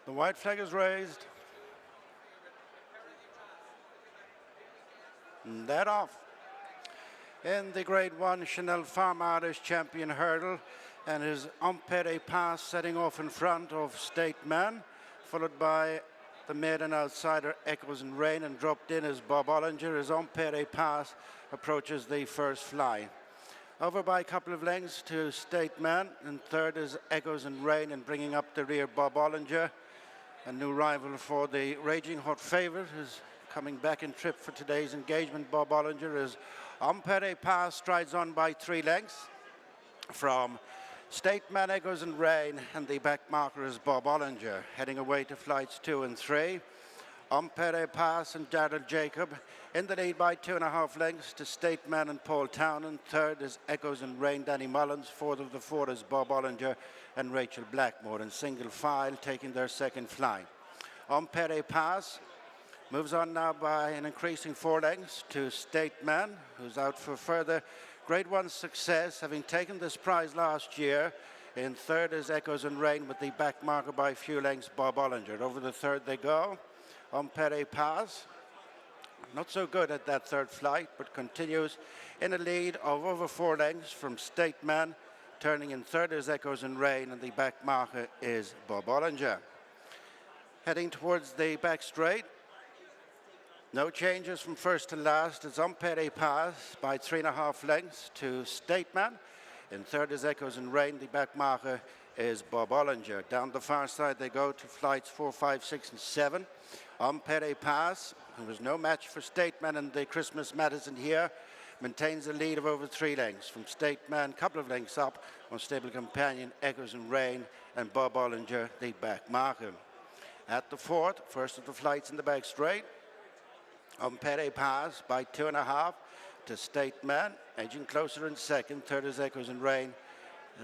The white flag is raised. And that off. In the Grade 1, Chanelle Pharma is champion hurdle, and his Impaire Et Passe setting off in front of State Man, followed by the maiden outsider Echoes and Rain, and dropped in is Bob Ollinger as Impaire Et Passe approaches the first fly. Over by a couple of lengths to State Man, and third is Echoes and Rain, and bringing up the rear Bob Ollinger. A new rival for the raging hot favorite who's coming back in trip for today's engagement. Bob Ollinger is Impaire Et Passe strides on by 3 lengths from State Man, Echoes and Rain, and the back marker is Bob Ollinger. Heading away to flights 2 and 3. Impaire Et Passe and Daryl Jacob in the lead by 2.5 lengths to State Man and Paul Townend. Third is Echoes and Rain, Danny Mullins. Fourth of the 4 is Bob Ollinger and Rachel Blackmore in single file, taking their second fly. Impaire Et Passe moves on now by an increasing 4 lengths to State Man, who's out for further Grade 1 success, having taken this prize last year. In third is Echoes and Rain with the back marker by a few lengths, Bob Ollinger. Over the third they go. Impaire Et Passe, not so good at that third flight, but continues in a lead of over 4 lengths from State Man. Turning in third is Echoes and Rain, and the back marker is Bob Ollinger. Heading towards the back straight. No changes from first to last. It's Impaire Et Passe by 3.5 lengths to State Man. In third is Echoes and Rain. The back marker is Bob Ollinger. Down the far side they go to flights 4, 5, 6, and 7. Impaire Et Passe, who was no match for State Man in the Christmas Matheson here, maintains a lead of over 3 lengths from State Man, couple of lengths up on stable companion Echoes and Rain, and Bob Ollinger, the back marker. At the fourth, first of the flights in the back straight, Impaire Et Passe by 2.5 to State Man, edging closer in second. Third is Echoes and Rain,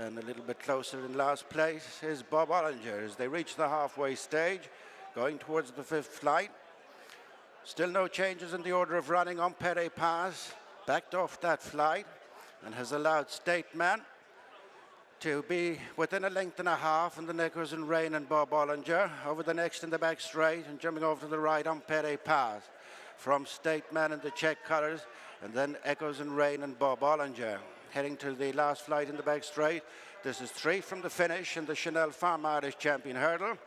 and a little bit closer in last place is Bob Ollinger as they reach the halfway stage, going towards the 5th flight. Still no changes in the order of running. Impaire Et Passe backed off that flight and has allowed State Man to be within 1.5 lengths, and the Echoes and Rain and Bob Ollinger. Over the next in the back straight and jumping over to the right, Impaire Et Passe from State Man in the check colours, and then Echoes and Rain and Bob Ollinger. Heading to the last flight in the back straight. This is 3 from the finish in the Chanelle Pharma champion hurdle,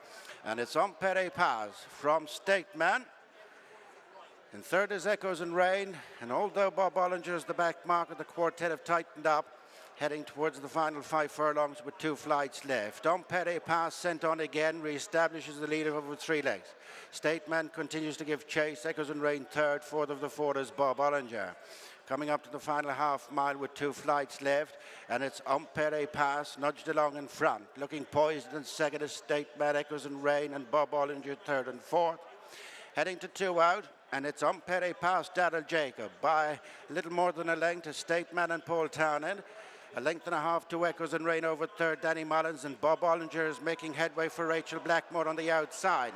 and it's Impaire Et Passe from State Man. In third is Echoes and Rain, and although Bob Ollinger is the back marker, the quartet have tightened up, heading towards the final 5 furlongs with 2 flights left. Impaire Et Passe sent on again, re-establishes the lead of over 3 lengths. State Man continues to give chase. Echoes and Rain third. Fourth of the 4 is Bob Ollinger. Coming up to the final half mile with 2 flights left, and it's Impaire Et Passe nudged along in front. Looking poised in second is State Man, Echoes and Rain, and Bob Ollinger third and fourth. Heading to 2 out, and it's Impaire Et Passe, Daryl Jacob by a little more than a length to State Man and Paul Townend. 1.5 lengths to Echoes and Rain over third, Danny Mullins, and Bob Ollinger is making headway for Rachel Blackmore on the outside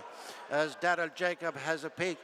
as Daryl Jacob has a peek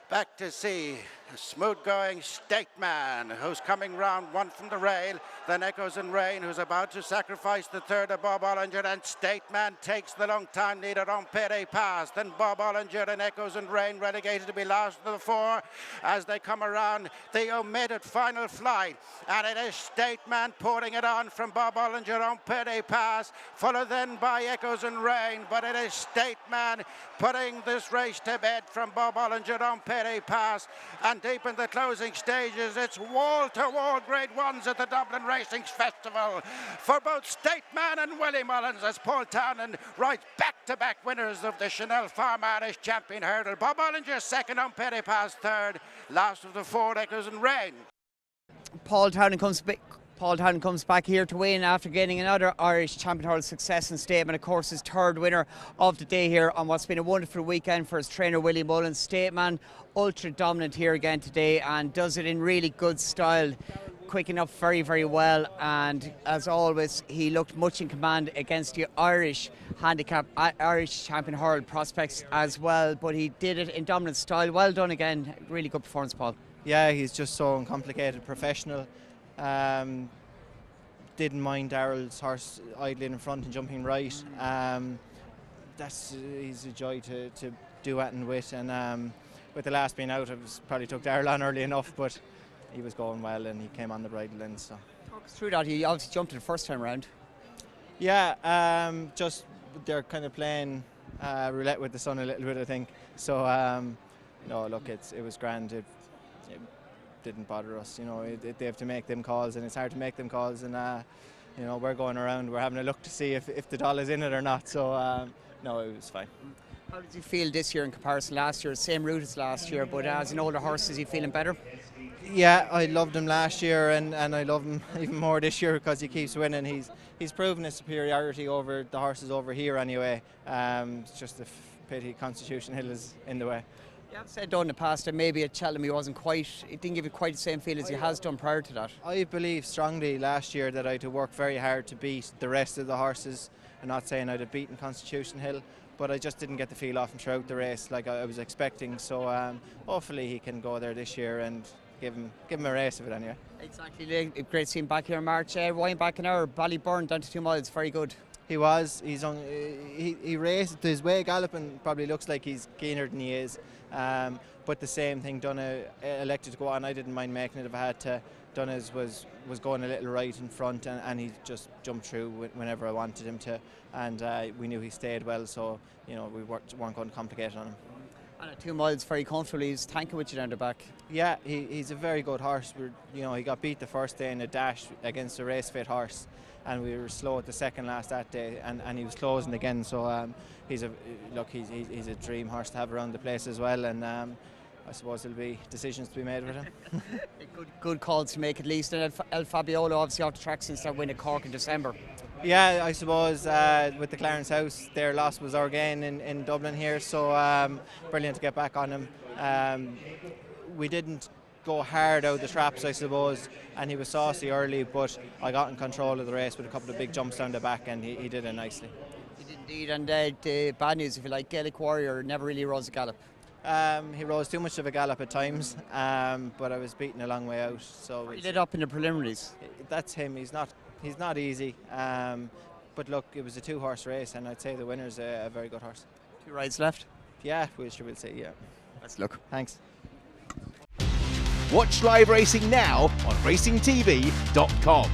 back to see a smooth-going State Man who's coming round 1 from the rail, then Echoes and Rain who's about to sacrifice the third of Bob Ollinger, and State Man takes the long time lead at Impaire Et Passe, then Bob Ollinger and Echoes and Rain relegated to be last of the 4 as they come around the omitted final flight, and it is State Man pouring it on from Bob Ollinger, Impaire Et Passe, followed then by Echoes and Rain, but it is State Man putting this race to bed from Bob Ollinger, Impaire Et Passe, and deep in the closing stages, it's wall-to-wall Grade 1s at the Dublin Racing Festival for both State Man and Willie Mullins as Paul Townend rides back-to-back winners of the Chanelle Pharma champion hurdle. Bob Ollinger second, Impaire Et Passe third, last of the 4, Echoes and Rain. Paul Townend comes back here to win after gaining another Irish champion hurdle success in Statement. Of course, his 3rd winner of the day here on what's been a wonderful weekend for his trainer Willie Mullins. Statement ultra dominant here again today and does it in really good style. Quick up very, very well, and as always, he looked much in command against the Irish handicap, Irish champion hurdle prospects as well. But he did it in dominant style. Well done again. Really good performance, Paul. Yeah, he's just so uncomplicated, professional. Didn't mind Daryl's horse idling in front and jumping right. he's a joy to do anything with, and with the last being out, probably took Daryl on early enough, but he was going well and he came on the bridle then. So Talk us through that. He obviously jumped it the first time round. yeah, just they're kind of playing roulette with the sun a little bit, I think. So no, look, it was grand. It didn't bother us. They have to make them calls, and it's hard to make them calls. And we're going around, we're having a look to see if the doll is in it or not. So no, it was fine. How did you feel this year in comparison to last year? Same route as last year, but as an older horse, is he feeling better? Yeah, I loved him last year, and I love him even more this year because he keeps winning. He's proven his superiority over the horses over here anyway. It's just a pity Constitution Hill is in the way. Yeah, I've said in the past that maybe at Cheltenham he didn't give you quite the same feel as he has done prior to that. I believe strongly last year that I had to work very hard to beat the rest of the horses. I'm not saying I'd have beaten Constitution Hill, but I just didn't get the feel off him throughout the race like I was expecting. So hopefully he can go there this year and give him a race of it anyway. Exactly. Great to see him back here in March. Wine back an hour, Ballyburn down to 2 miles, very good. He was. He raced his way galloping. Probably looks like he's keener than he is. But the same thing, Donna elected to go on. I didn't mind making it if I had to. Donna's was going a little right in front, and he just jumped through whenever I wanted him to. And we knew he stayed well, so we weren't going to complicate on him. And at 2 miles, very comfortable. He's tanking with you down the back. Yeah, he's a very good horse. He got beat the first day in a dash against a race fit horse, and we were slow at the second last that day, and he was closing again. So he's a dream horse to have around the place as well, and I suppose there'll be decisions to be made with him. good calls to make at least. And El Fabiolo obviously off the track since that win at Cork in December. Yeah, I suppose with the Clarence House, their loss was our gain in Dublin here, so brilliant to get back on him. We didn't go hard out the traps, I suppose, and he was saucy early, but I got in control of the race with a couple of big jumps down the back, and he did it nicely. He did indeed, and the bad news, if you like, Gaelic Warrior never really rose a gallop. He rose too much of a gallop at times, but I was beaten a long way out. So he lit up in the preliminaries. That's him. He's not easy. But look, it was a 2-horse race, and I'd say the winner's a very good horse. 2 rides left. Yeah, we'll say yeah. Let's look. Thanks. Watch live racing now on racingtv.com.